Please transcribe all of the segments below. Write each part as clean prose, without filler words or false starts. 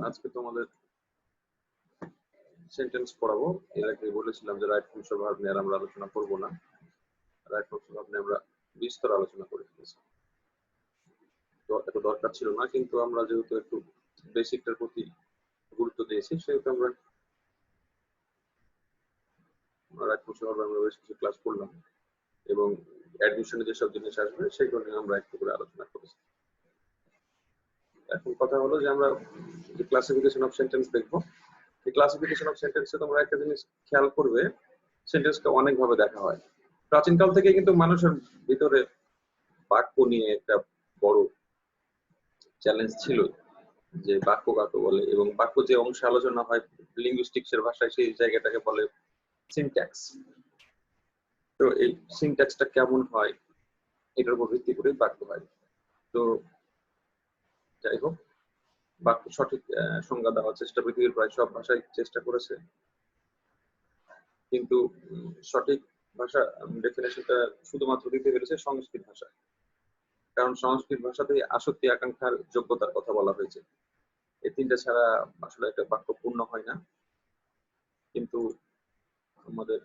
আজকে তোমাদের সেন্টেন্স পড়াবো। এর আগে বলেছিলাম যে রাইট ফর্মস ভার্ব নিয়ে আমরা আলোচনা করব না। রাইট ফর্মস ভার্ব নিয়ে আমরা বিস্তর আলোচনা করে ফেলেছি, তো এত দরকার ছিল না, কিন্তু আমরা যেহেতু একটু বেসিকটার প্রতি গুরুত্ব দিয়েছি সেহেতু আমরা রাইট ফর্মস ভার্ব আমরা বেশ কিছু ক্লাস করলাম এবং অ্যাডমিশনে যেসব জিনিস আসবে সেগুলো নিয়ে আমরা একটু করে আলোচনা করেছি। এখন কথা হলো যে আমরা যে ক্লাসিফিকেশন অফ সেন্টেন্স দেখবো। এই ক্লাসিফিকেশন অফ সেন্টেন্সে তোমরা একটা জিনিস খেয়াল করবে, সেন্টেন্সকে অনেক ভাবে দেখা হয়। প্রাচীনকাল থেকে কিন্তু মানুষের ভিতরে বাক্য নিয়ে একটা বড় চ্যালেঞ্জ ছিল যে বাক্য কাকে বলে, এবং বাক্য যে অংশে আলোচনা হয় লিঙ্গুইস্টিক্সের ভাষায় সেই জায়গাটাকে বলে সিনট্যাক্স। তো এই সিনট্যাক্সটা কেমন হয় এটার উপর ভিত্তি করে বাক্য হয়। তো যাই হোক, বাক্য সঠিক সংজ্ঞা দেওয়ার চেষ্টা পৃথিবীর প্রায় সব ভাষায় চেষ্টা করেছে, কিন্তু সঠিক ভাষা ডেফিনেশনটা শুধুমাত্র দিতে পেরেছে সংস্কৃত ভাষা। কারণ সংস্কৃত ভাষাতেই আসক্তি, আকাঙ্ক্ষার, যোগ্যতার কথা বলা হয়েছে। এই তিনটা ছাড়া আসলে একটা বাক্য পূর্ণ হয় না। কিন্তু আমাদের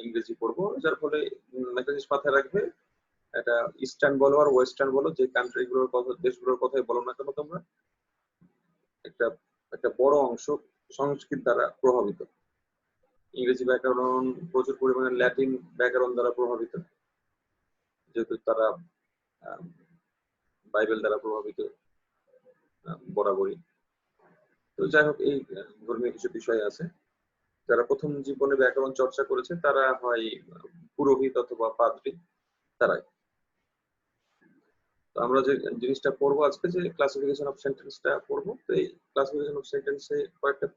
ইংরেজি পড়বো, যার ফলে একটা জিনিস মাথায় রাখবে, এটা ইস্টার্ন বলো আর ওয়েস্টার্ন বলো, যে কান্ট্রিগুলোর কথা, দেশগুলোর কথাই বলো না কেন তোমরা, একটা একটা বড় অংশ সংস্কৃত দ্বারা প্রভাবিত। ইংরেজি ব্যাকরণ প্রচুর পরিমাণে ল্যাটিন ব্যাকরণ দ্বারা প্রভাবিত, যেহেতু তারা বাইবেল দ্বারা প্রভাবিত বরাবরই। তো যাই হোক, এই ধর্মীয় কিছু বিষয় আছে। যারা প্রথম জীবনে ব্যাকরণ চর্চা করেছে তারা হয় পুরোহিত অথবা পাদ্রী, তারাই। তো আমরা যে জিনিসটা পড়বো আজকে, যে ক্লাসিফিকেশন অফ সেন্টেন্সটা পড়বো, তো এই ক্লাসিফিকেশন অফ সেন্টেন্সে কয়েকটা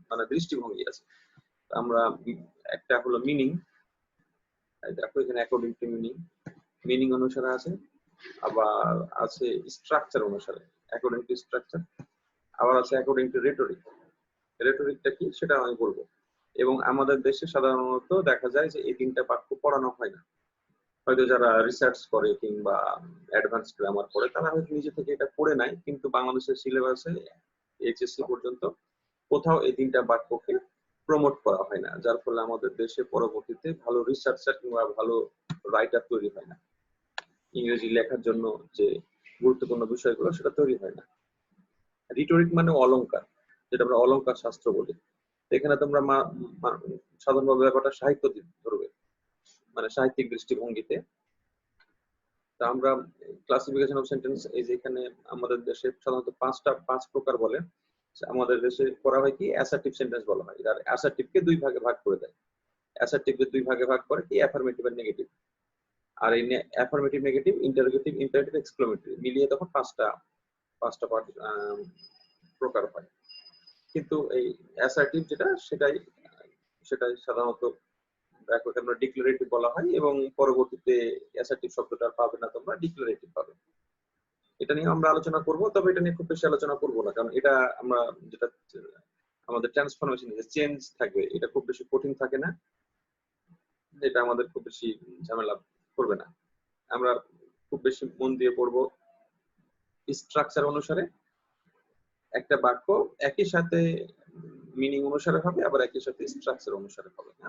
মানে দৃষ্টিভঙ্গি আছে। আমরা একটা হলো মিনিং, দেখো এখানে অ্যাকর্ডিং টু মিনিং, মিনিং অনুসারে আছে, আবার আছে স্ট্রাকচার অনুসারে অ্যাকর্ডিং টু স্ট্রাকচার, আবার আছে অ্যাকর্ডিং টু রেটরিক। রেটরিকটা কি সেটা আমি বলবো। এবং আমাদের দেশে সাধারণত দেখা যায় যে এই তিনটা বাক্য পড়ানো হয় না। হয়তো যারা রিসার্চ করে কিংবা অ্যাডভান্স গ্রামার পড়ে তারা হয়তো নিজে থেকে এটা পড়ে নাই, কিন্তু বাংলাদেশের সিলেবাসে এইচএসসি পর্যন্ত কোথাও এই তিনটা বাক্যকে প্রমোট করা হয় না, যার ফলে আমাদের দেশে পরবর্তীতে ভালো রিসার্চার কিংবা ভালো রাইটার তৈরি হয় না। ইংরেজি লেখার জন্য যে গুরুত্বপূর্ণ বিষয়গুলো সেটা তৈরি হয় না। রিটোরিক মানে অলংকার, যেটা আমরা অলংকার শাস্ত্র বলি। এখানে তোমরা সাধারণভাবে ব্যাপারটা সাহিত্য ধরবে, মানে সাহিত্যিক দৃষ্টিভঙ্গিতে। তা আমরা ক্লাসিফিকেশন অফ সেন্টেন্স, এই যে এখানে আমাদের দেশে সাধারণত পাঁচ প্রকার বলে। আমাদের দেশে করা হয় কি অ্যাসার্টিভ সেন্টেন্স বলা হয়, আর অ্যাসার্টিভকে দুই ভাগে ভাগ করে দেয়। অ্যাসার্টিভকে দুই ভাগে ভাগ করে কি, অ্যাফার্মেটিভ আর নেগেটিভ। আর এই affirmative, negative, interrogative, imperative, exclamatory মিলিয়ে তখন পাঁচটা প্রকার হয়। কিন্তু এই অ্যাসার্টিভ যেটা, সেটাই সাধারণত ব্যাকওয়ার্ড আমরা ডিক্লারেটিভ বলা হয়, এবং পরবর্তীতে অ্যাসার্টিভ শব্দটা পাবে না তোমরা, ডিক্লারেটিভ পাবে। এটা নিয়ে আমরা আলোচনা করব, তবে এটা নিয়ে খুব বেশি আলোচনা করব না, কারণ এটা আমরা যেটা আমাদের ট্রান্সফরমেশন, যে চেঞ্জ থাকবে, এটা খুব বেশি কঠিন থাকে না, এটা আমাদের খুব বেশি ঝামেলা করবে না। আমরা খুব বেশি মন দিয়ে পড়বো স্ট্রাকচার অনুসারে। একটা বাক্য একই সাথে মিনিং অনুসারে হবে, আবার একই সাথে স্ট্রাকচার অনুসারে হবে না,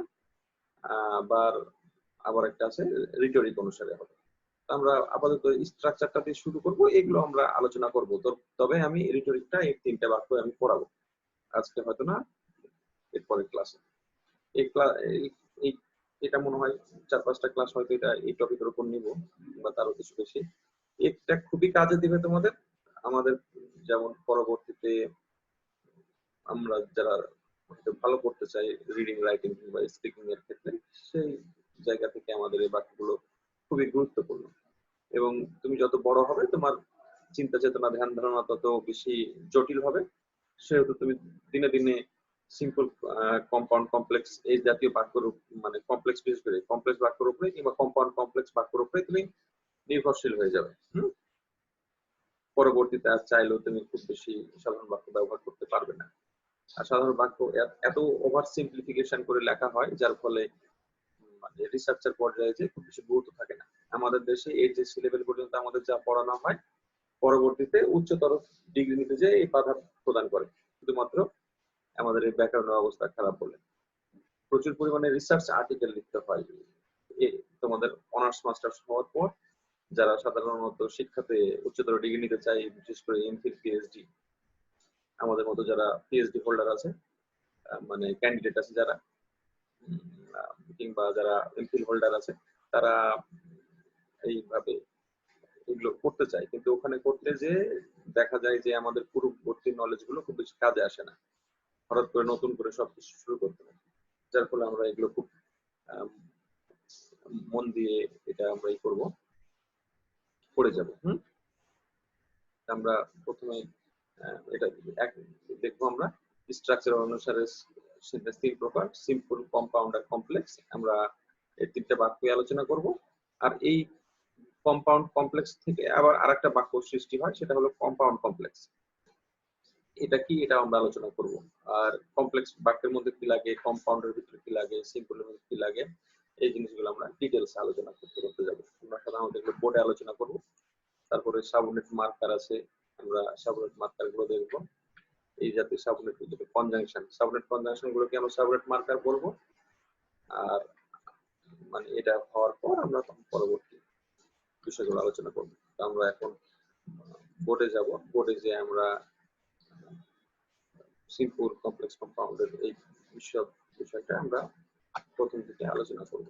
আবার একটা আছে রিটরিক অনুসারে হবে। আমরা আপাতত স্ট্রাকচারটা দিয়ে শুরু করব, এগুলো আমরা আলোচনা করব। তবে আমি রিটরিকটা এই তিনটা বাক্য আমি পড়াবো আজকে, হয়তো না এরপরের ক্লাসে। এটা মনে হয় 4-5টা ক্লাস হয়তো এটা এই টপিকের উপর নিব, বা তারও কিছু বেশি। এটা খুবই কাজে দিবে তোমাদের, আমাদের যেমন পরবর্তীতে আমরা যারা ভালো করতে চাই রিডিং, রাইটিং কিংবা স্পিকিং এর ক্ষেত্রে, সেই জায়গা থেকে আমাদের এই বাক্যগুলো খুবই গুরুত্বপূর্ণ। এবং তুমি যত বড় হবে তোমার চিন্তা চেতনা, ধ্যান ধারণা তত বেশি জটিল হবে, সেহেতু তুমি দিনে দিনে সিম্পল, কম্পাউন্ড, কমপ্লেক্স এই জাতীয় বাক্যর, মানে কমপ্লেক্স, বিশেষ করে কমপ্লেক্স বাক্যর উপরে কিংবা কম্পাউন্ড কমপ্লেক্স বাক্যর উপরে তুমি নির্ভরশীল হয়ে যাবে। পরবর্তীতে আর চাইলেও তুমি খুব বেশি সাধারণ বাক্য ব্যবহার করতে পারবে না। আর সাধারণ বাক্য এত ওভার সিম্পলিফিকেশন করে লেখা হয়, যার ফলে মানে রিসার্চের পর্যায়ে যে খুব বেশি গুরুত্ব থাকে না। আমাদের দেশে এইচএসসি লেভেল পর্যন্ত আমাদের যা পড়ানো হয়, পরবর্তীতে উচ্চতর ডিগ্রি নিতে যে এই প্রদান করে, শুধুমাত্র আমাদের এই ব্যাকরণের অবস্থা খারাপ বলে। প্রচুর পরিমাণে রিসার্চ আর্টিকেল লিখতে হয় তোমাদের অনার্স মাস্টার্স হওয়ার পর। যারা সাধারণত শিক্ষাতে উচ্চতর ডিগ্রি নিতে চায়, বিশেষ করে এমফিল পিএইচডি, আমাদের মতো যারা পিএইচডি হোল্ডার আছে, মানে ক্যান্ডিডেট আছে যারা, কিংবা যারা এমফিল হোল্ডার আছে, তারা এইভাবে এগুলো করতে চায়, কিন্তু ওখানে করতে যে দেখা যায় যে আমাদের পূর্ববর্তী নলেজ গুলো খুব বেশি কাজে আসে না, হঠাৎ করে নতুন করে সবকিছু শুরু করতে হয়, যার ফলে আমরা এগুলো খুব মন দিয়ে এটা আমরা করবো, করে যাব। আমরা প্রথমে এটা দেখবো, আমরা স্ট্রাকচার অনুসারে তিন প্রকার, সিম্পল, কম্পাউন্ড আর কমপ্লেক্স। আমরা এই তিনটা বাক্য আলোচনা করব। আর এই কম্পাউন্ড কমপ্লেক্স থেকে আবার আরেকটা বাক্য সৃষ্টি হয়, সেটা হলো কম্পাউন্ড কমপ্লেক্স। এটা কি, এটা আমরা আলোচনা করব। আর কমপ্লেক্স বাক্যের মধ্যে কি লাগে, কম্পাউন্ডের ভিতরে কি লাগে, সিম্পলের মধ্যে কি লাগে, এই জিনিসগুলো আমরা ডিটেইলস আলোচনা করতে যাব। আমরা সাধারণত এগুলো বোর্ডে আলোচনা করব। তারপরে সাবনেট মার্কার আছে, আমরা সাবনেট মার্কার গুলো দেখবো। এই জাতীয় সাবনেট কনজাংশন, সাবনেট কনজাংশন গুলোকে আমরা সাবনেট মার্কার বলবো। আর মানে এটা হওয়ার পর আমরা তখন পরবর্তী বিষয়গুলো আলোচনা করবো। তো আমরা এখন বোর্ডে যাব। বোর্ডে যে আমরা সিম্পল, কমপ্লেক্স, কম্পাউন্ডের এই বিষয়টা আমরা প্রথম থেকে আলোচনা করব।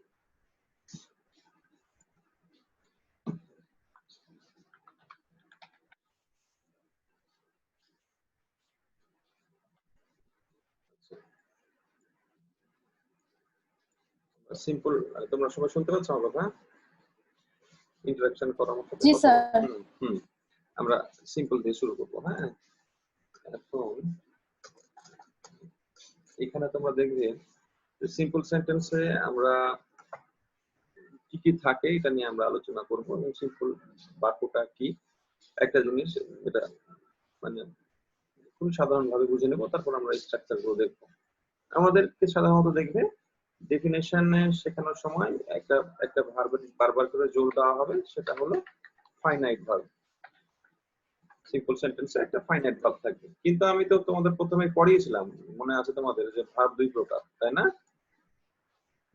সিম্পল, তোমরা সবাই শুনতে পাচ্ছ আমার কথা? ইন্টারাকশন করার মতো? জি স্যার। আমরা সিম্পল দিয়ে শুরু করব। হ্যাঁ, এখন এখানে তোমরা দেখবে সিম্পল সেন্টেন্সে আমরা কি কি থাকে এটা নিয়ে আমরা আলোচনা করব, এবং সিম্পল বাক্যটা কি একটা জিনিস, এটা মানে খুব সাধারণভাবে বুঝে নেব। তারপর আমরা স্ট্রাকচার গুলো দেখবো। আমাদেরকে সাধারণত দেখবে ডেফিনেশনে শেখানোর সময় একটা ভার্ব বারবার করে জোর দেওয়া হবে, সেটা হলো ফাইনাইট ভার্ব। সিম্পল সেন্টেন্সে একটা ফাইনাইট ভার্ব থাকবে। কিন্তু আমি তো তোমাদের প্রথমে পড়িয়েছিলাম, মনে আছে তোমাদের, যে ভার্ব দুই প্রকার, তাই না?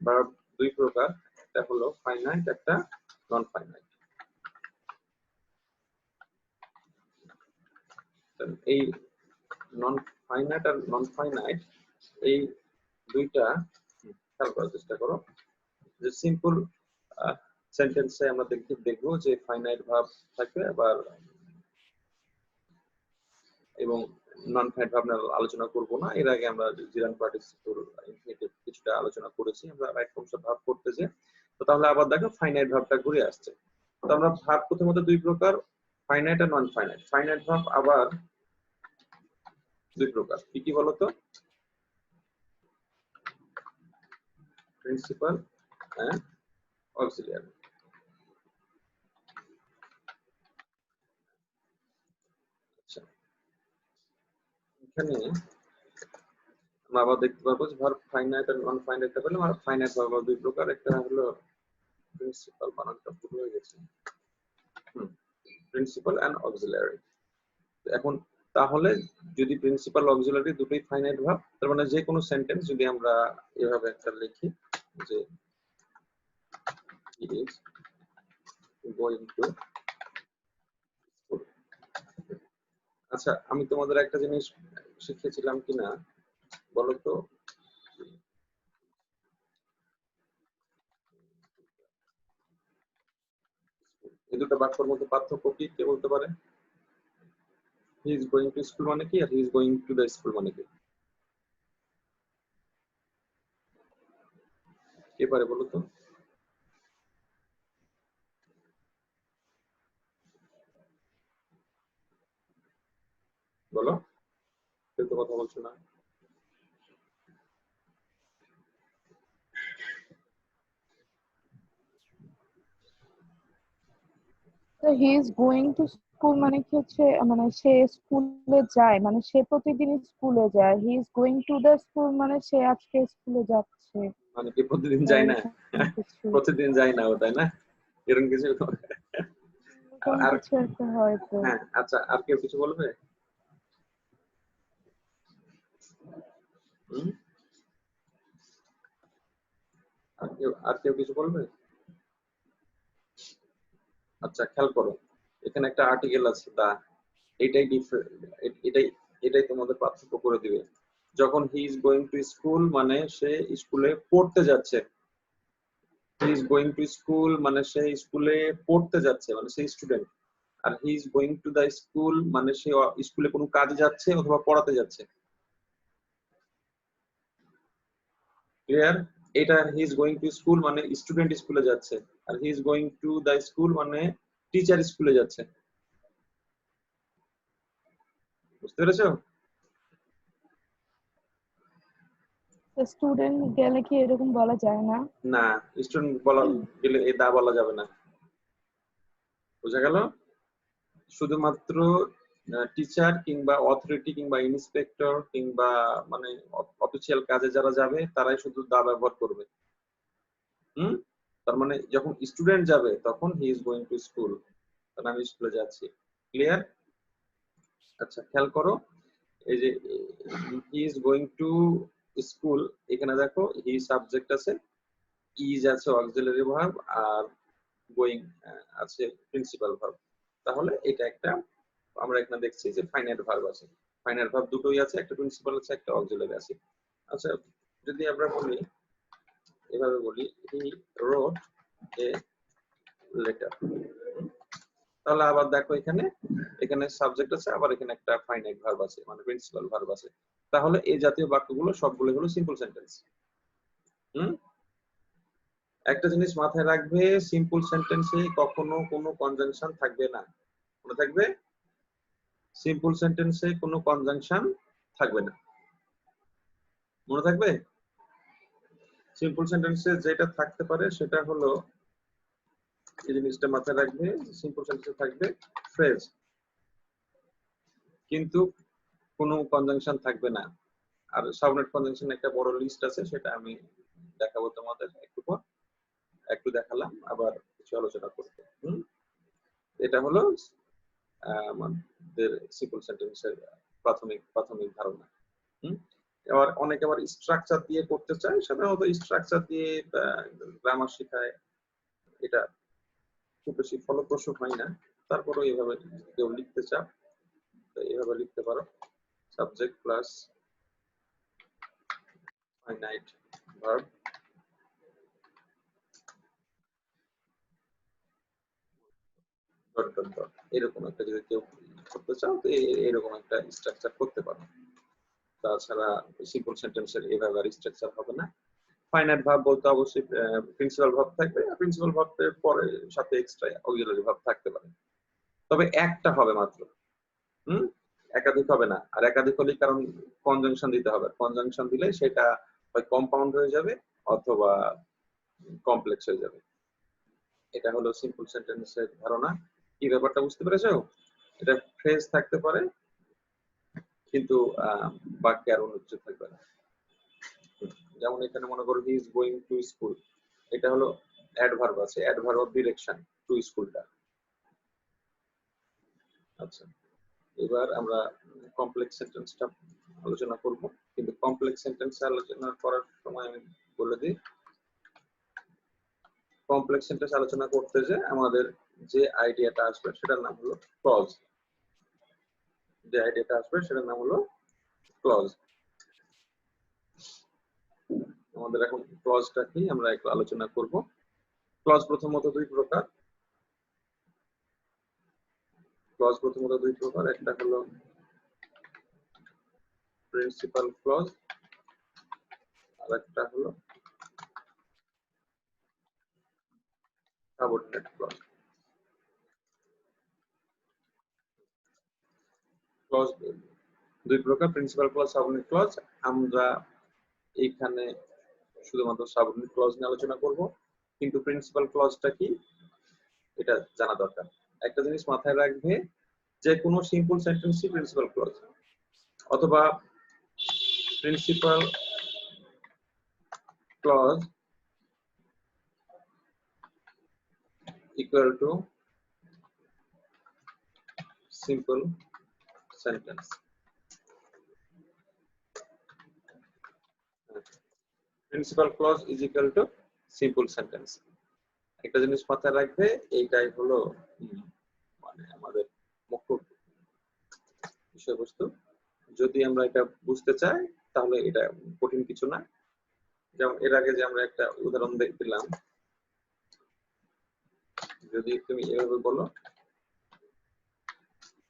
ভার্ব দুই প্রকার, একটা হলো ফাইনাইট, একটা নন ফাইনাইট। এই নন ফাইনাইট আর নন ফাইনাইট, এই দুইটা খেয়াল করার চেষ্টা করো। যে সিম্পল সেন্টেন্সে আমরা দেখবো যে ফাইনাইট ভার্ব থাকবে, আবার এবং নন ফাইনাইট ভার্ব আলোচনা করব না। এর আগে আমরা জিরান পার্টিসিপল ইনফিনিটিভ কিছুটা আলোচনা করেছি আমরা রাইট ফর্মস অফ ভার্ব করতে যে। তো তাহলে আবার দেখো ফাইনাইট ভার্বটা ঘুরে আসছে। তো আমরা ভার্ব প্রথমত দুই প্রকার, ফাইনাইট আর নন ফাইনাইট। ফাইনাইট ভার্ব আবার দুই প্রকার, কি কি বলতো? Principal and auxiliary. আচ্ছা, এখানে আমরা আবার দেখতে পারবো যে ভার্ব ফাইনাইট আর নন ফাইনাইট পেলাম। আর ফাইনাইট ভার্ব দুই প্রকার, একটা হলো প্রিন্সিপাল, বানানটা ভুল হয়ে গেছে, প্রিন্সিপাল এন্ড অক্সিলিয়ারি। এখন তাহলে যদি প্রিন্সিপাল অক্সিলিয়ারি দুটোই ফাইনাইট ভার্ব, তার মানে যে কোনো সেন্টেন্স যদি আমরা এভাবে একটা লিখি যে হি ইজ গোইং টু স্কুল। আচ্ছা, আমি তোমাদের একটা জিনিস শিখিয়েছিলাম কিনা বলো তো? এই দুটো বাক্যের মধ্যে পার্থক্য কি, কে বলতে পারে? He is going to school মানে কি, আর he is going to the school মানে কি? কে পারে বলো তো? বলো, কেউ তো কথা বলছো না। তো হি ইজ গোয়িং টু স্কুল মানে কি হচ্ছে, মানে সে স্কুলে যায়, মানে সে প্রতিদিন স্কুলে যায়। হি is going two the school মানে সে আজকে স্কুলে যাচ্ছে। মানে কি প্রতিদিন যায় না? প্রতিদিন যায় না ও, তাই না? এরকম কিছু আর কিছু একটা হয়তো। হ্যাঁ, আচ্ছা, আর কেউ কিছু বলবে? হুম? আর কেউ কিছু বলবে? আচ্ছা, খেয়াল করো, এখানে একটা আর্টিকেল আছে দা। এটাই এটাই এটাই তোমাদের পার্থক্য করে দিবে। যখন he is going to school মানে সে স্কুলে পড়তে যাচ্ছে। He is going to school মানে সে স্কুলে পড়তে যাচ্ছে, মানে সে স্টুডেন্ট। আর he is going to the school মানে সে স্কুলে কোনো কাজে যাচ্ছে অথবা পড়াতে যাচ্ছে। ক্লিয়ার? এটা he is going to school মানে স্টুডেন্ট স্কুলে যাচ্ছে, আর he is going to the school মানে টিচার স্কুলে যাচ্ছে। বুঝতে পেরেছো? স্টুডেন্ট গেলে কি এরকম বলা যায় না? না, স্টুডেন্ট বলা গেলে এ দা বলা যাবে না। বোঝা গেল? শুধুমাত্র টিচার কিংবা অথরিটি কিংবা ইন্সপেক্টর কিংবা মানে অফিসিয়াল কাজে যারা যাবে তারাই শুধু দা ব্যবহার করবে। হুম? তার মানে যখন স্টুডেন্ট যাবে তখন হি ইজ গোয়িং টু স্কুল, কারণ আমি স্কুলে যাচ্ছি। ক্লিয়ার? আচ্ছা, খেয়াল করো, এই যে হি ইজ গোয়িং টু স্কুল, এখানে দেখো হি সাবজেক্ট আছে, ইজ আছে অক্সিলারি ভার্ব, আর গোয়িং আছে প্রিন্সিপাল ভার্ব। তাহলে এটা একটা, আমরা এখানে দেখছি যে ফাইনাইট ভার্ব আছে। ফাইনাইট ভার্ব দুটোই আছে, একটা প্রিন্সিপাল আছে, একটা অক্সিলারি আছে। আচ্ছা, যদি আমরা বলি, এভাবে বলি, হি রোট এ লেটার, তাহলে আবার দেখো এখানে এখানে সাবজেক্ট আছে, আবার এখানে একটা ফাইনাইট ভার্ব আছে, মানে প্রিন্সিপাল ভার্ব আছে। তাহলে এই জাতীয় বাক্যগুলো সবগুলো হলো সিম্পল সেন্টেন্স। হুম? একটা জিনিস মাথায় রাখবে, সিম্পল সেন্টেন্সে কখনো কোনো কনজাংশন থাকবে না। মনে থাকবে, সিম্পল সেন্টেন্সে কোনো কনজাংশন থাকবে না। মনে থাকবে, সিম্পল সেন্টেন্সে যেটা থাকতে পারে সেটা হলো, এই জিনিসটা মাথায় রাখবে, সিম্পল সেন্টেন্সে থাকবে ফ্রেজ, কিন্তু কোনো কনজাংশন থাকবে না। আর সাবনেট কনজাংশন একটা বড় লিস্ট আছে, সেটা আমি দেখাবো তোমাদের একটু পর। একটু দেখালাম, আবার কিছু আলোচনা করতে। এটা হলো আমাদের সিম্পল সেন্টেন্সের প্রাথমিক প্রাথমিক ধারণা। এবার অনেকে আবার স্ট্রাকচার দিয়ে করতে চায়, সাধারণত স্ট্রাকচার দিয়ে গ্রামার শেখায়, এটা খুব বেশি ফলপ্রসূ হয় না। তারপরেও এইভাবে কেউ লিখতে চাও তো এইভাবে লিখতে পারো, subject plus finite verb dot dot dot, এরকম একটা যদি কেউ করতে চাও তো এরকম একটা স্ট্রাকচার করতে পারো। তাছাড়া সিম্পল সেন্টেন্সের এভাবে আর স্ট্রাকচার হবে না। ফাইনাইট ভার্ব বলতে অবশ্যই প্রিন্সিপাল ভার্ব থাকবে, আর প্রিন্সিপাল ভার্বের পরে সাথে এক্সট্রা অক্সিলারি ভার্ব থাকতে পারে, তবে একটা হবে মাত্র। হুম? একাধিক হবে না। আর একাধিক হলে কারণ কনজাংশন দিতে হবে, কনজাংশন দিলে সেটা হয় কম্পাউন্ড হয়ে যাবে অথবা কমপ্লেক্স হয়ে যাবে। এটা হলো সিম্পল সেন্টেন্সের ধারণা। কি ব্যাপারটা বুঝতে পেরেছো? এটা ফ্রেজ থাকতে পারে, কিন্তু বাক্যে আর অনুচ্চ থাকবে না। যেমন এখানে মনে করো হি ইজ গোয়িং টু স্কুল, এটা হলো অ্যাডভার্ব আছে, অ্যাডভার্ব অফ ডিরেকশন টু স্কুলটা। আচ্ছা, এবার আমরা কমপ্লেক্স সেন্টেন্সটা আলোচনা করব, কিন্তু কমপ্লেক্স সেন্টেন্স আলোচনা করার সময় আমি বলে দিই, কমপ্লেক্স সেন্টেন্স আলোচনা করতে যে আমাদের যে আইডিয়াটা আসবে সেটার নাম হলো ক্লজ। যে আইডিয়াটা আসবে সেটার নাম হলো ক্লজ। আমাদের এখন ক্লজটা কি আমরা একটু আলোচনা করব। ক্লজ প্রথমত দুই প্রকার। ক্লজ প্রথমত দুই প্রকার, একটা হলো প্রিন্সিপাল ক্লজ, আর একটা হলো সাবঅর্ডিনেট ক্লজ। ক্লজ দুই প্রকার, প্রিন্সিপাল ক্লজ, সাবঅর্ডিনেট ক্লজ। আমরা এইখানে শুধুমাত্র সাবঅর্ডিনেট ক্লজ নিয়ে আলোচনা করব, কিন্তু প্রিন্সিপাল ক্লজটা কি এটা জানা দরকার। একটা জিনিস মাথায় রাখবে, যে কোনো সিম্পল সেন্টেন্সই প্রিন্সিপাল ক্লজ, অথবা principal clause equal to simple sentence. Principal clause is equal to simple sentence. একটা জিনিস মাথায় রাখবে, এইটাই হলো মানে আমাদের মুখ্য বিষয়বস্তু। যদি আমরা এটা বুঝতে চাই তাহলে এটা কঠিন কিছু না। যেমন এর আগে যে আমরা একটা উদাহরণ দিলাম, যদি তুমি এভাবে বলো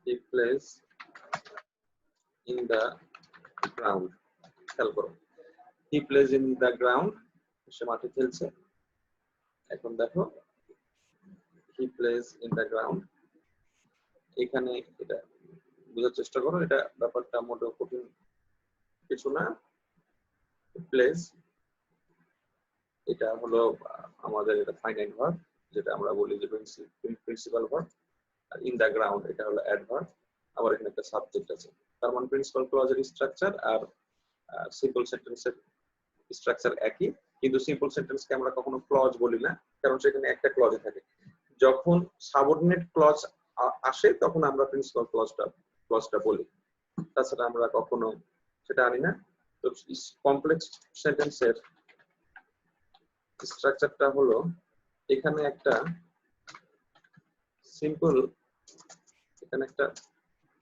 he plays in the ground, খেয়াল করো he plays in the ground, সে মাঠে খেলছে। এখন দেখো he plays in the ground, এখানে এটা বোঝার চেষ্টা করো, এটা ব্যাপারটা মোটেও কঠিন কিছু না। প্লেস এটা হলো আমাদের এটা ফাইনাইট ভার্ব, যেটা আমরা বলি যে প্রিন্সিপাল ভার্ব। আর ইন দা গ্রাউন্ড এটা হলো অ্যাডভার্ব। আবার এখানে একটা সাবজেক্ট আছে। তার মানে প্রিন্সিপাল ক্লজের স্ট্রাকচার আর সিম্পল সেন্টেন্সের স্ট্রাকচার একই, কিন্তু সিম্পল সেন্টেন্সকে আমরা কখনো ক্লজ বলি না, কারণ সেখানে একটা ক্লজে থাকে। যখন সাবঅর্ডিনেট ক্লজ আসে তখন আমরা প্রিন্সিপাল ক্লজটা বলি, তাছাড়া আমরা কখনো সেটা আনি না। তো কমপ্লেক্স সেন্টেন্সের স্ট্রাকচারটা হলো এখানে একটা সিম্পল, এখানে একটা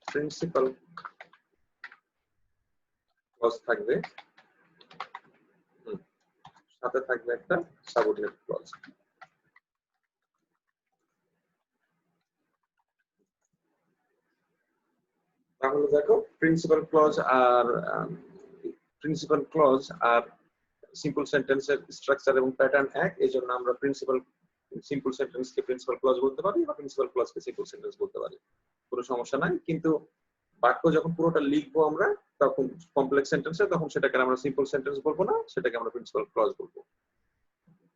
প্রিন্সিপাল ক্লজ থাকবে, সাথে থাকবে একটা সাবঅর্ডিনেট ক্লজ। তাহলে দেখো প্রিন্সিপাল ক্লজ আর সিম্পল সেন্টেন্সের স্ট্রাকচার এবং প্যাটার্ন এক, এজন্য আমরা সিম্পল সেন্টেন্সকে প্রিন্সিপাল ক্লজ বলতে পারি বা প্রিন্সিপাল ক্লজকে সিম্পল সেন্টেন্স বলতে পারি, কোনো সমস্যা নাই। কিন্তু বাক্য যখন পুরোটা লিখবো আমরা তখন কমপ্লেক্স সেন্টেন্সে, তখন সেটাকে আমরা সিম্পল সেন্টেন্স বলবো না, সেটাকে আমরা প্রিন্সিপাল ক্লজ বলবো।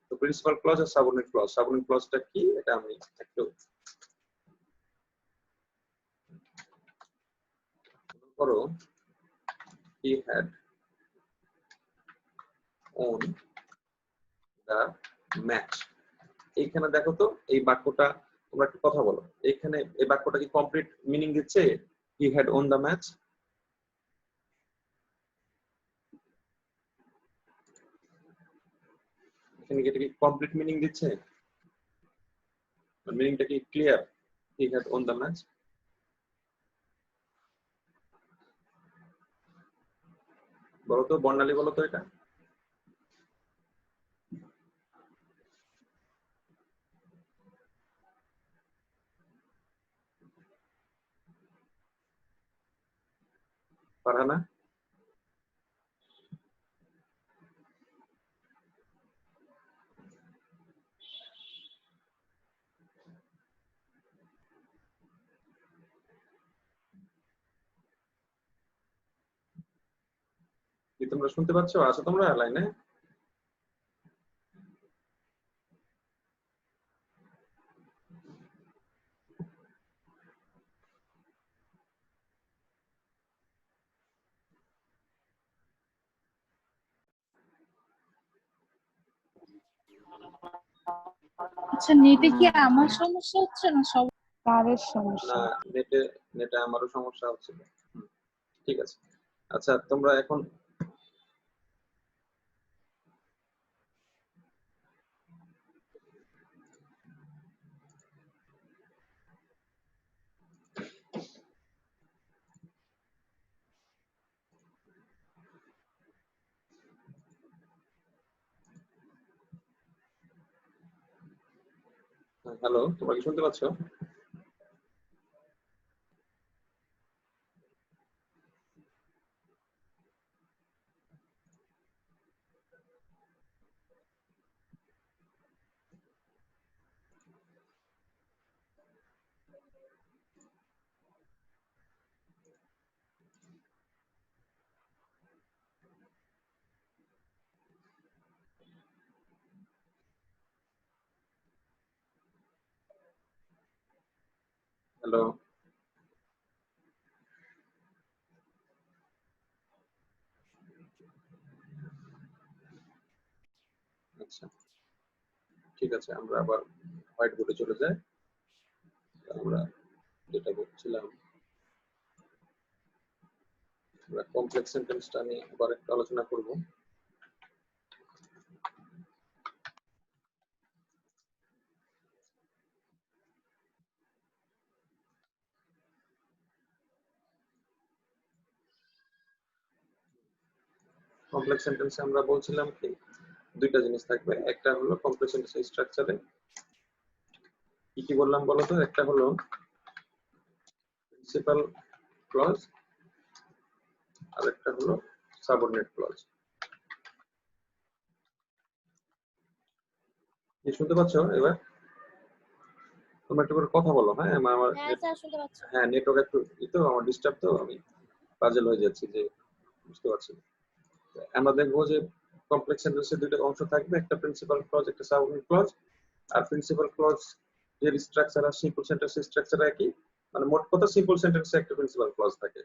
তো প্রিন্সিপাল ক্লজ আর সাবঅর্ডিনেট ক্লজটা কি এটা আমি একটু করো। he had won the match, এইখানে দেখো তো এই বাক্যটা, তোমরা একটু কথা বলো, এইখানে এই বাক্যটা কি কমপ্লিট মিনিং দিচ্ছে he had won the match? এখানে কি এটা কি কমপ্লিট মিনিং দিচ্ছে? মিনিংটা কি clear? he had won the match, বলো তো বর্ণালী, বলো তো এটা। ফারহানা, কি তোমরা শুনতে পাচ্ছ? আছো তোমরা লাইনে? আচ্ছা, নেটে কি আমার সমস্যা হচ্ছে না সব? তারের না, সমস্যা। নেটে আমারও সমস্যা হচ্ছে। ঠিক আছে, আচ্ছা তোমরা এখন হ্যালো, তোমরা কি শুনতে পাচ্ছ? হ্যালো, আচ্ছা ঠিক আছে, আমরা আবার হোয়াইট বোর্ডে চলে যাই। আমরা যেটা বলছিলাম, আমরা কমপ্লেক্স সেন্টেন্সটা নিয়ে আবার একটু আলোচনা করব। কমপ্লেক্স সেন্টেন্সে আমরা বলছিলাম কি দুইটা জিনিস থাকবে, একটা হলো কমপ্লেক্স সেন্টেন্স স্ট্রাকচারে কি কি বললাম বলো তো, একটা হলো প্রিন্সিপাল ক্লজ আর একটা হলো সাবঅর্ডিনেট ক্লজ। কি শুনতে পাচ্ছ এবার? তোমরা একটু করে কথা বলো। হ্যাঁ আমার হ্যাঁ স্যার শুনতে পাচ্ছি। হ্যাঁ নেটওয়ার্ক একটু তো আমার ডিস্টার্ব, তো আমি পাজল হয়ে যাচ্ছি যে বুঝতে পারছি। আমরা দেখবো যে কমপ্লেক্স সেন্টেন্সের দুইটা অংশ থাকবে, একটা প্রিন্সিপাল ক্লজ একটা সাবঅর্ডিনেট ক্লজ। আর প্রিন্সিপাল ক্লজ এর স্ট্রাকচার আর সিম্পল সেন্টেন্সের স্ট্রাকচার একই, মানে মোট কথা সিম্পল সেন্টেন্সে একটা প্রিন্সিপাল ক্লজ থাকে।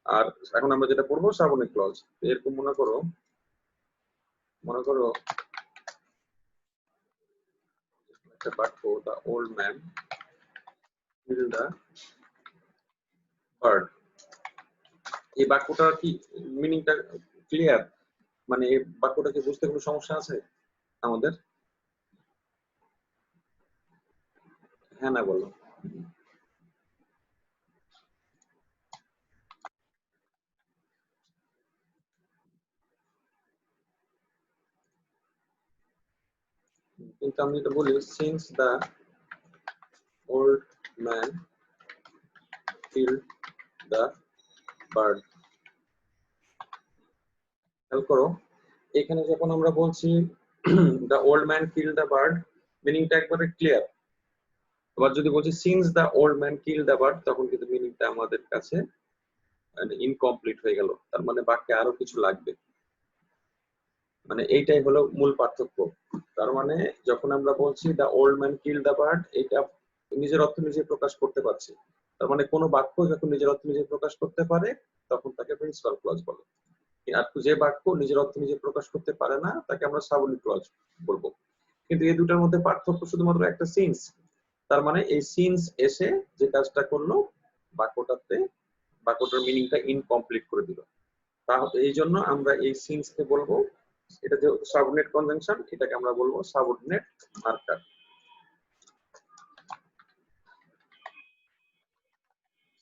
আর এখন আমরা যেটা পড়বো সাবঅর্ডিনেট ক্লজ। এরকম মনে করো একটা বাক্য, the old man kill the bird. এই বাক্যটা কি মিনিংটা ক্লিয়ার? মানে এই বাক্যটাকে বুঝতে কোনো সমস্যা আছে আমাদের? হ্যাঁ না বলো। কিন্তু আমি এটা বলি, since the old man kill the bird. খেয়াল করো এখানে যখন আমরা বলছি the old man kill the bird, মিনিংটা একবারে ক্লিয়ার। আবার যদি বলছি since the old man kill the bird, তখন কিন্তু মিনিংটা আমাদের কাছে মানে ইনকমপ্লিট হয়ে গেল, তার মানে বাক্যে আরো কিছু লাগবে। মানে এইটাই হলো মূল পার্থক্য। তার মানে যখন আমরা বলছি the old man kill the bird, এটা নিজের অর্থ নিজে প্রকাশ করতে পারছে। তার মানে কোনো বাক্য যখন নিজের অর্থ নিজে প্রকাশ করতে পারে তখন তাকে প্রিন্সিপাল ক্লজ বলে। আর যে বাক্য নিজের অর্থ নিজে প্রকাশ করতে পারে না তাকে আমরা সাবঅর্ডিনেট ক্লজ বলবো। কিন্তু এই দুটার মধ্যে পার্থক্য শুধুমাত্র একটা সিন্স। তার মানে এই সিন্স এসে যে কাজটা করলো বাক্যটার মিনিংটা ইনকমপ্লিট করে দিল। তাহলে এই জন্য আমরা এই সিন্সকে বলবো, এটা যে সাবঅর্ডিনেট কনজাংশন, এটাকে আমরা বলবো সাবঅর্ডিনেট মার্কার।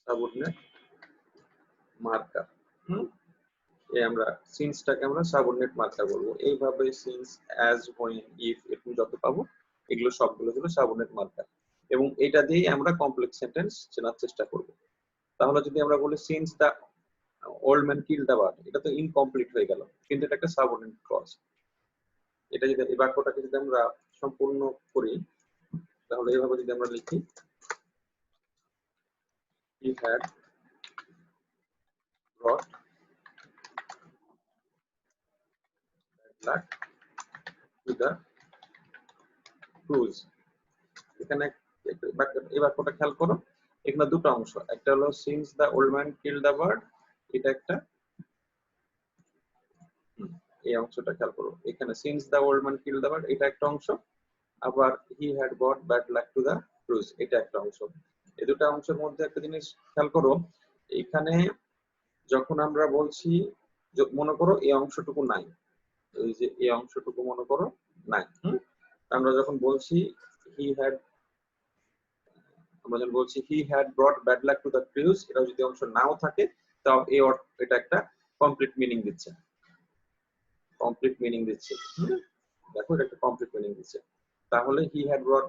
Subordinate marker. এই আমরা সিন্সটাকে আমরা সাবঅর্ডিনেট মার্কার বলবো। এইভাবে সিন্স, অ্যাজ, হোয়েন, ইফ এরকম যত পাবো এগুলো সবগুলো হলো সাবঅর্ডিনেট মার্কার, এবং এটা দিয়েই আমরা কমপ্লেক্স সেন্টেন্স চেনার চেষ্টা করব। তাহলে যদি আমরা বলি since the old man kill the bird, এটা তো ইনকমপ্লিট হয়ে গেল, কিন্তু এটা একটা সাবঅর্ডিনেট ক্লজ। এটা যদি এই বাক্যটাকে যদি আমরা সম্পূর্ণ করি তাহলে এইভাবে যদি আমরা লিখি, he had brought bad luck to the cruise। এখানে এই বাক্যটা খেয়াল করো, এখানে দুটো অংশ, একটা হলো since the old man kill the bird, এটা একটা, এই অংশটা খেয়াল করো, এখানে since the old man kill the bird এটা একটা অংশ, আবার he had brought bad luck to the cruise এটা একটা অংশ। এই দুটো অংশের মধ্যে একটা জিনিস খেয়াল করো, এখানে যখন আমরা বলছি, মনে করো এই অংশটুকু নাই, এই যে এই অংশটুকু মনে করো নাই, আমরা যখন বলছি হি হ্যাড, আমরা যখন বলছি he had brought bad luck to the cruise, এটা যদি অংশ নাও থাকে তাও এটা একটা কমপ্লিট মিনিং দিচ্ছে, কমপ্লিট মিনিং দিচ্ছে। দেখো এটা একটা কমপ্লিট মিনিং দিচ্ছে। তাহলে he had brought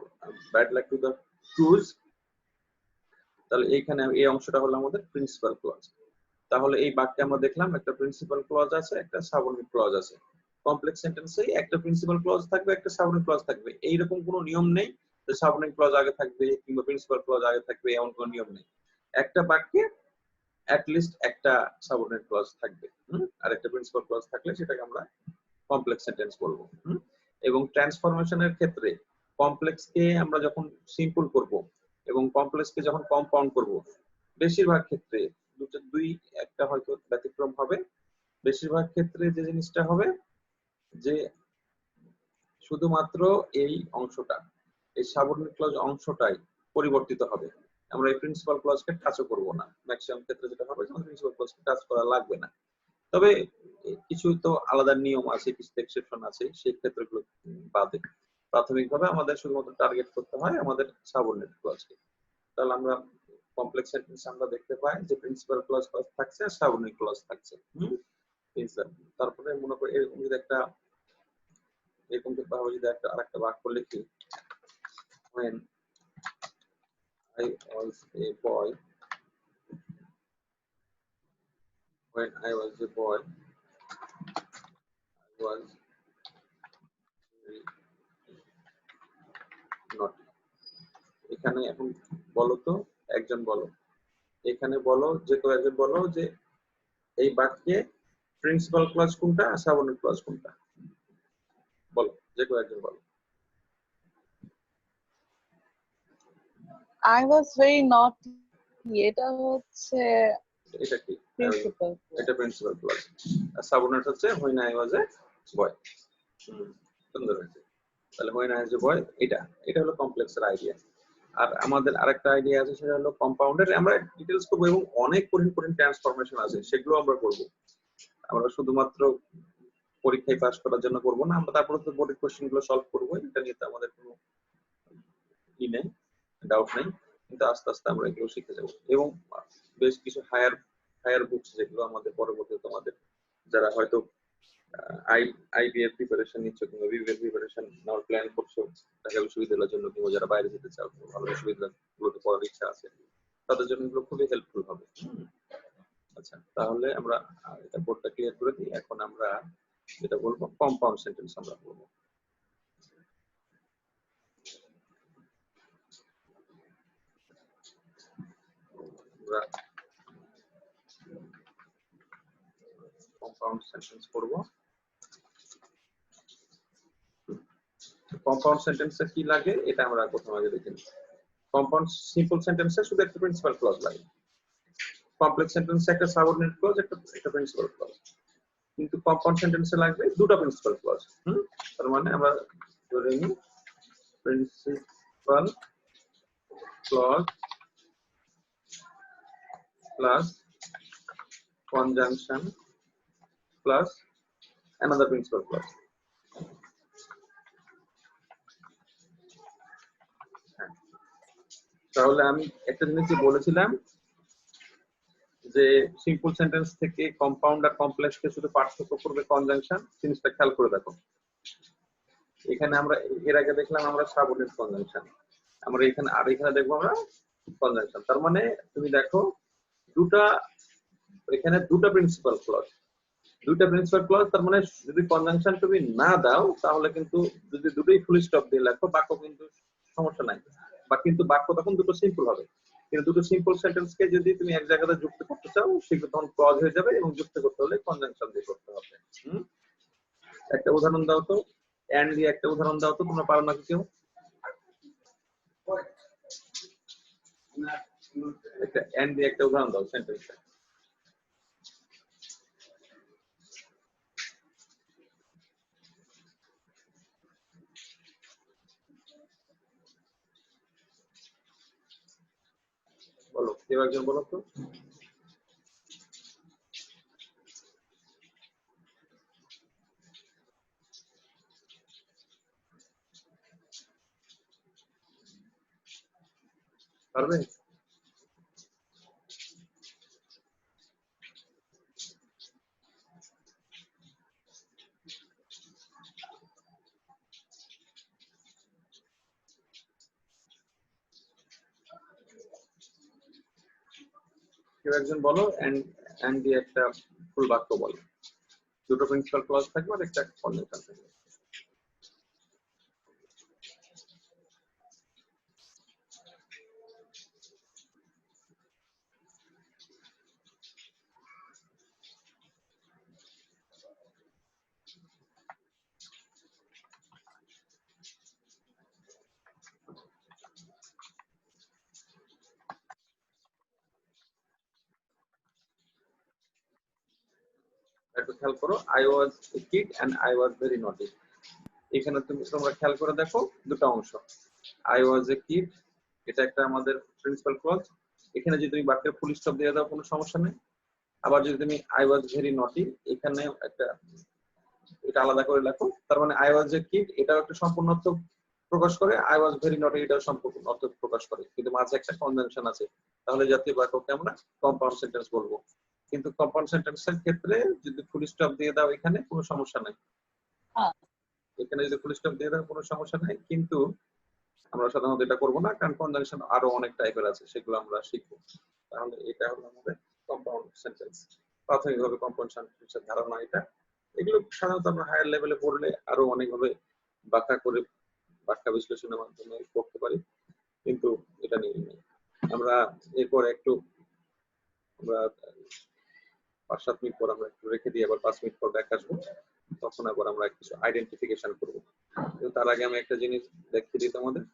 bad luck to the cruise, তাহলে এইখানে এই অংশটা হলো আমাদের প্রিন্সিপাল ক্লজ। তাহলে এই বাক্যে আমরা দেখলাম একটা প্রিন্সিপাল ক্লজ আছে, একটা সাবঅর্ডিনেট ক্লজ আছে। কমপ্লেক্স সেন্টেন্সে একটা প্রিন্সিপাল ক্লজ থাকবে, একটা সাবঅর্ডিনেট ক্লজ থাকবে, এইরকম কোনো নিয়ম নেই যে সাবঅর্ডিনেট ক্লজ আগে থাকবে কিংবা প্রিন্সিপাল ক্লজ আগে থাকবে, এমন কোনো নিয়ম নেই। একটা বাক্যে অ্যাট লিস্ট একটা সাবঅর্ডিনেট ক্লজ থাকবে, আর একটা প্রিন্সিপাল ক্লজ থাকলে সেটাকে আমরা কমপ্লেক্স সেন্টেন্স বলবো। এবং ট্রান্সফরমেশনের ক্ষেত্রে কমপ্লেক্সকে আমরা যখন সিম্পল করব এবং কমপ্লেক্সকে যখন কম্পাউন্ড করব, বেশিরভাগ ক্ষেত্রে দুই একটা হয়তো ব্যতিক্রম হবে, বেশিরভাগ ক্ষেত্রে যে জিনিসটা হবে যে শুধুমাত্র এই অংশটা, এই সাবঅর্ডিনেট ক্লজ অংশটাই পরিবর্তিত হবে, আমরা এই প্রিন্সিপাল ক্লজকে টাচও করব না। ম্যাক্সিমাম ক্ষেত্রে যেটা হবে যে প্রিন্সিপাল ক্লজকে টাচ করা লাগবে না। তবে কিছু তো আলাদা নিয়ম আছে, কিছু এক্সেপশন আছে, সেই ক্ষেত্রগুলো বাদে প্রাথমিকভাবে আমাদের শুধুমাত্র টার্গেট করতে হয় আমাদের সাবঅর্ডিনেট ক্লজকে। তাহলে আমরা কমপ্লেক্স সেন্টেন্স আমরা দেখতে পাই যে প্রিন্সিপাল ক্লজ থাকছে আর সাবঅর্ডিনেট ক্লজ থাকছে। তারপরে মনে করি এরকম যদি একটা এরকম ভাবে যদি একটা আরেকটা বাক্য লিখি, when I was a boy, when I was a boy, I was very naughty. এখানে এখন বলো তো, একজন বলো, এখানে বলো, যে কেউ একজন বলো যে এই বাক্যে প্রিন্সিপাল ক্লজ কোনটা আর সাবঅর্ডিনেট ক্লজ কোনটা, বলো, যে কেউ একজন বলো। I was very naughty. এটা হচ্ছে এটা কি? প্রিন্সিপাল। এটা প্রিন্সিপাল ক্লজ। আর সাবঅর্ডিনেট হচ্ছে when I was a boy। সুন্দর হয়েছে। তাহলে when I was a boy, এটা হলো কমপ্লেক্সের আইডিয়া। আর আমাদের আরেকটা আইডিয়া আছে, সেটা হলো কম্পাউন্ডের। আমরা ডিটেইলস করব এবং অনেক কঠিন ট্রান্সফরমেশন আছে, সেগুলো আমরা করব। আমরা শুধুমাত্র পরীক্ষায় পাস করার জন্য করব না, আমরা তারপরে তো বোর্ডের কোশ্চেন গুলো সলভ করব। এটা নিয়ে তো আমাদের কোনো নেই, ডাউট নেই, কিন্তু আস্তে আস্তে আমরা এগুলো শিখে যাব। এবং বেশ কিছু হায়ার বুকস যেগুলো আমাদের পরবর্তীতে তোমাদের যারা হয়তো আইবিএর প্রিপারেশন নিচ্ছ কিংবা বিবিএর প্রিপারেশন নেওয়ার প্ল্যান করছো ঢাকা বিশ্ববিদ্যালয়ের জন্য, কিংবা যারা বাইরে যেতে চাও, ভালো বিশ্ববিদ্যালয়গুলোতে পড়ার ইচ্ছা আছে, তাদের জন্য এগুলো খুবই হেল্পফুল হবে। আচ্ছা, তাহলে আমরা এটা বোর্ডটা ক্লিয়ার করে দিই। এখন আমরা যেটা বলবো কম্পাউন্ড সেন্টেন্স আমরা বলবো। কম্পাউন্ড সেন্টেন্স করব। কম্পাউন্ড সেন্টেন্সে কি লাগে এটা আমরা প্রথমে আগে দেখে নিই। কম্পাউন্ড সিম্পল সেন্টেন্সে শুধু একটা প্রিন্সিপাল ক্লজ লাগে। কমপ্লেক্স সেন্টেন্সে একটা সাবঅর্ডিনেট ক্লজ, একটা প্রিন্সিপাল ক্লজ। কিন্তু কম্পাউন্ড সেন্টেন্সে লাগবে দুটো প্রিন্সিপাল ক্লজ। তার মানে আমরা ধরে নিই principal clause plus conjunction plus another principal clause। তাহলে আমি একটা জিনিস বলেছিলাম যে সিম্পল সেন্টেন্স থেকে কম্পাউন্ড আর কমপ্লেক্সকে শুধু পার্থক্য করবে কনজাংশন। জিনিসটা খেয়াল করে দেখো, এখানে আমরা এর আগে দেখলাম আমরা সাবঅর্ডিনেট কনজাংশন, আমরা এখানে দেখবো আমরা কনজাংশন। তার মানে তুমি দেখো এখানে দুটো প্রিন্সিপাল ক্লজ, তার মানে যদি কনজাংশন তুমি না দাও তাহলে কিন্তু, যদি দুটোই ফুল স্টপ দিয়ে লেখো বাক্য কিন্তু সমস্যা নাই, বা কিন্তু বাক্য তখন দুটো সিম্পল হবে। কিন্তু দুটো সিম্পল সেন্টেন্সকে যদি তুমি এক জায়গাতে যুক্ত করতে চাও সেগুলো তখন ক্লজ হয়ে যাবে, এবং যুক্ত করতে হলে কনজাংশন দিয়ে করতে হবে। একটা উদাহরণ দাও তো, এন্ড দিয়ে একটা উদাহরণ দাও তো, তোমরা পারো নাকি কেউ? একটা এন্ড দিয়ে একটা উদাহরণ দাও সেন্টেন্সে। বলো, কেউ একজন বলো তো। পারবে? কেউ একজন বলো, এন্ড দিয়ে একটা ফুল বাক্য বলো, দুটো প্রিন্সিপাল ক্লজ থাকবে আর একটা কনজাংশন থাকবে। একটু খেয়াল করো, I was a kid and I was very naughty. এখানে তোমরা খেয়াল করে দেখো দুটো অংশ। আই ওয়াজ এ কিড, এটা একটা আমাদের প্রিন্সিপাল ক্লজ। এখানে যদি তুমি বাক্যের ফুল স্টপ দিয়ে দাও কোনো সমস্যা নেই। আবার যদি তুমি আই ওয়াজ ভেরি নটি, এখানে একটা এটা আলাদা করে লেখো। তার মানে আই ওয়াজ এ কিড এটাও একটা সম্পূর্ণ অর্থ প্রকাশ করে, আই ওয়াজ ভেরি নটি এটাও সম্পূর্ণ অর্থ প্রকাশ করে, কিন্তু মাঝে একটা কনজাংশন আছে। তাহলে জাতীয় বাক্যকে আমরা কম্পাউন্ড সেন্টেন্স বলবো। কিন্তু কম্পাউন্ড সেন্টেন্সের ক্ষেত্রে যদি ফুল স্টপ দিয়ে দাও এখানে কোনো সমস্যা নাই। হ্যাঁ। এখানে যদি ফুল স্টপ দিয়ে দাও কোনো সমস্যা নাই, কিন্তু আমরা সাধারণত এটা করব না, কারণ কনজাংশন আরো অনেক টাইপের আছে, সেগুলো আমরা শিখবো। তাহলে এটা হলো আমাদের কম্পাউন্ড সেন্টেন্স। প্রাথমিকভাবে কম্পাউন্ড সেন্টেন্সের ধারণা এটা। এগুলো সাধারণত আমরা হায়ার লেভেলে পড়লে আরো অনেকভাবে ব্যাখ্যা করে ব্যাখ্যা বিশ্লেষণের মাধ্যমে পড়তে পারি, কিন্তু এটা নিয়ে নেই। আমরা এরপর একটু আমরা 5-7 মিনিট পর আমরা একটু রেখে দিয়ে আবার 5 মিনিট পর ব্যাক আসবো, তখন আবার আমরা কিছু আইডেন্টিফিকেশন করবো। কিন্তু তার আগে আমি একটা জিনিস দেখিয়ে দিই তোমাদের,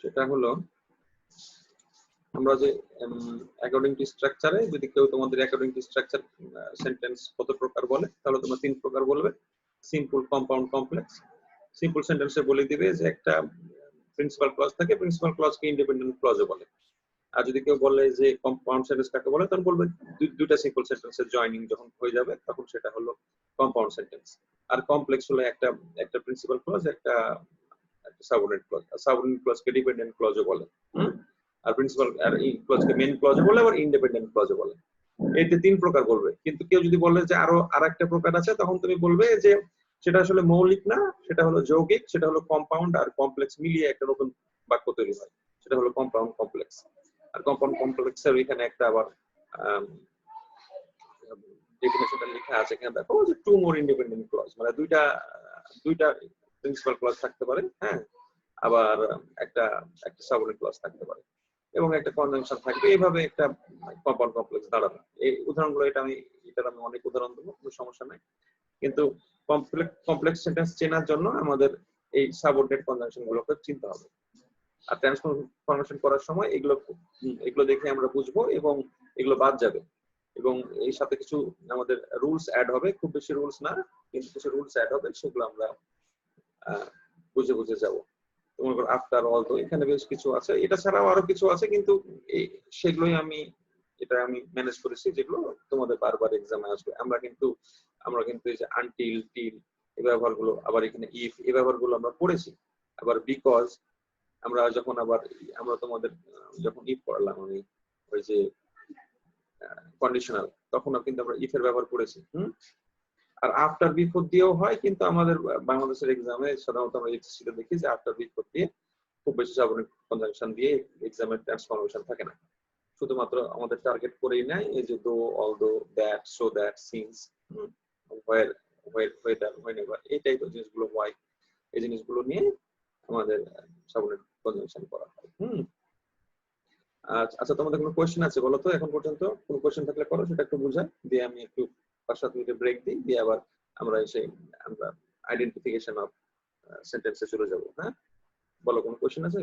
সেটা হলো আমরা যে অ্যাকর্ডিং টু স্ট্রাকচারে, যদি কেউ তোমাদের অ্যাকর্ডিং টু স্ট্রাকচার সেন্টেন্স কত প্রকার বলে, তাহলে তোমরা 3 প্রকার বলবে: সিম্পল, কম্পাউন্ড, কমপ্লেক্স। সিম্পল সেন্টেন্সে বলে দিবে যে একটা প্রিন্সিপাল ক্লজ থাকে, প্রিন্সিপাল ক্লজকে ইন্ডিপেন্ডেন্ট ক্লজও বলে। আর যদি কেউ বলে যে কম্পাউন্ড সেন্টেন্স কাকে বলে, তখন বলবে দুইটা সিম্পল সেন্টেন্সের জয়েনিং যখন হয়ে যাবে তখন সেটা হলো কম্পাউন্ড সেন্টেন্স। আর কমপ্লেক্স হলো একটা প্রিন্সিপাল ক্লজ, একটা সাবঅর্ডিনেট ক্লজ। সাবঅর্ডিনেট ক্লজকে ডিপেন্ডেন্ট ক্লজও বলে। আর প্রিন্সিপাল আর এই ক্লজকে মেইন ক্লজও বলে, আবার ইন্ডিপেন্ডেন্ট ক্লজও বলে। এতে 3 প্রকার বলবে। কিন্তু কেউ যদি বলে যে আরো আরেকটা প্রকার আছে, তখন তুমি বলবে যে সেটা আসলে মৌলিক না, সেটা হলো যৌগিক, সেটা হলো কম্পাউন্ড আর কমপ্লেক্স মিলিয়ে একটা নতুন বাক্য তৈরি হয়, সেটা হলো কম্পাউন্ড কমপ্লেক্স। আর কম্পাউন্ড কমপ্লেক্সের এখানে একটা আবার ডেফিনেশনটা লেখা আছে, এখানে দেখো যে 2 মোর ইন্ডিপেন্ডেন্ট ক্লজ, মানে দুইটা প্রিন্সিপাল ক্লজ থাকতে পারে, হ্যাঁ, আবার একটা সাবঅর্ডিনেট ক্লজ থাকতে পারে, এবং একটা কনজাংশন থাকবে। এইভাবে একটা কম্পাউন্ড কমপ্লেক্স দাঁড়াবে। এই উদাহরণগুলো আমি অনেক উদাহরণ দেবো, কোনো সমস্যা নাই। কিন্তু কমপ্লেক্স সেন্টেন্স চেনার জন্য আমাদের এই সাবঅর্ডিনেট কনজাংশন গুলোকে চিনতে হবে। আর ট্রান্সফরমেশন করার সময় এগুলো দেখে আমরা বুঝবো, এবং এগুলো বাদ যাবে, এবং এই সাথে কিছু আমাদের রুলস অ্যাড হবে। খুব বেশি রুলস না, কিন্তু কিছু রুলস অ্যাড হবে, সেগুলো আমরা বুঝে বুঝে যাবো। তোমার আফটার অল, তো এখানে বেশ কিছু আছে, এটা ছাড়াও আরো কিছু আছে, কিন্তু সেগুলোই আমি ম্যানেজ করেছি, যেগুলো তোমাদের বারবার এক্সামে আসবে। আমরা কিন্তু এই যে আনটিল, টিল, এই ব্যবহারগুলো, আবার এখানে ইফ, এই ব্যবহারগুলো আমরা পড়েছি। আবার বিকজ, আমরা তোমাদের যখন ইফ পড়লাম, আমি ওই যে কন্ডিশনাল, তখনও কিন্তু আমরা ইফ এর ব্যবহার করেছি। আর আফটার বিফোর দিয়েও হয়, কিন্তু আমাদের বাংলাদেশের এক্সামে সাধারণত আমরা এইচএসসি তে দেখি যে আফটার বিফোর দিয়ে খুব বেশি সাবঅর্ডিনেট কনজাংশন দিয়ে এক্সামের ট্রান্সফরমেশন থাকে না। শুধুমাত্র আমাদের টার্গেট করেই নেয় এই যে দো, although, that, so that, since, where, whether, হোয়েনেভার, এই টাইপের জিনিসগুলো, হোয়াই, এই জিনিসগুলো নিয়ে আমাদের সাবঅর্ডিনেট কনজাংশন করা হয়। আচ্ছা, তোমাদের কোনো কোয়েশ্চেন আছে বলো তো? এখন পর্যন্ত কোনো কোয়েশ্চেন থাকলে করো, সেটা একটু বুঝাই দিয়ে আমি একটু 5-7 মিনিটের ব্রেক দিই, দিয়ে আবার আমরা আইডেন্টিফিকেশন অফ সেন্টেন্সে চলে যাব। হ্যাঁ, বলো, কোনো কোয়েশ্চেন আছে?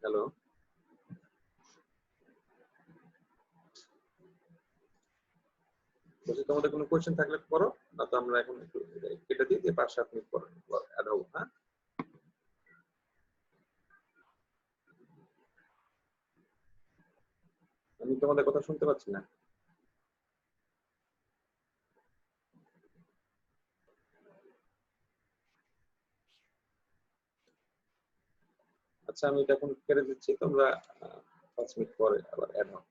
হ্যালো, বলছি তোমাদের কোনো কোয়েশ্চেন থাকলে করো, না তো আমরা এখন একটু কেটে দিই, দিয়ে 5-7 মিনিট পর অ্যাড হবো। হ্যাঁ, আমি তোমাদের কথা শুনতে পাচ্ছি না। আচ্ছা, আমি এটা এখন কেটে দিচ্ছি, তোমরা 5 মিনিট পরে আবার অ্যাড হও।